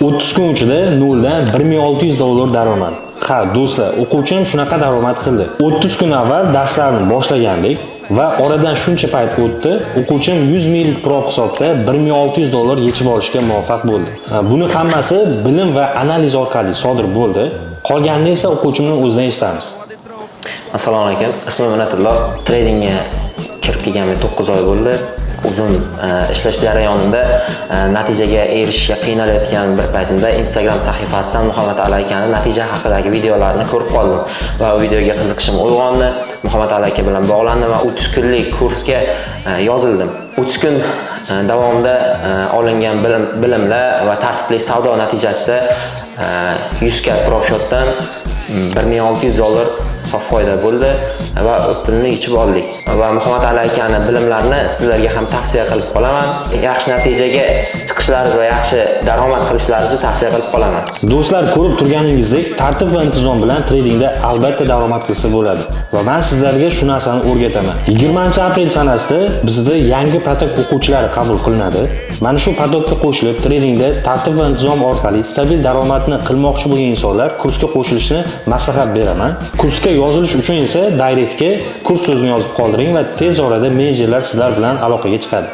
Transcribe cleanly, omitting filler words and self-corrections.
30 kun ichida noldan $1600 daromad. Ha, do'stlar, o'quvchim shunaqa daromad qildi. 30 kun avval darslarni boshlagandik va oradan shuncha payt o'tdi. O'quvchim 100 minglik prop hisobda $1600 yechib olishga muvaffaq bo'ldi. Buni hammasi bilim va analiz orqali sodir bo'ldi. Qolganini esa o'quvchimning o'zidan eshitamiz. Assalomu alaykum. Ismim Minatullo. Tradingga kirib kelganimga 9 oy bo'ldi. O'zim ishlash jarayonida natijaga erishishga qiynalayotgan bir paytimda Instagram sahifasidan Muhammad Ali akaning natija haqidagi videolarini ko'rib qoldim va u videoga qiziqishim uyg'ondi. Muhammad Ali aka bilan bog'landim va 30 kunlik kursga yozildim. 30 kun davomida olingan bilimlar va tartibli savdo natijasida 100 ga prop shotdan $1600 sof foyda bo'ldi va pulni yechib oldik. Va Muhammad Ali akaning bilimlarini sizlarga ham tavsiya qilib qolaman. Yaxshi natijaga chiqishlaringiz va yaxshi daromad qilishlaringizni tavsiya qilib qolaman. Do'stlar, ko'rib turganingizdek, tartib va intizom bilan tradingda albatta daromad qilsa bo'ladi. Va men sizlarga shu narsani o'rgataman. 20-aprel sanasida bizda yangi patok o'quvchilari qabul qilinadi. Mana shu patokka qo'shilib, tradingda tartib va intizom orqali stabil daromadni qilmoqchi bo'lgan insonlar kursga qo'shilishni maslahat beraman. Kursga yozilish uchun esa direktga kurs so'zini yozib qoldiring va tez orada menejerlar sizlar bilan aloqaga chiqadi.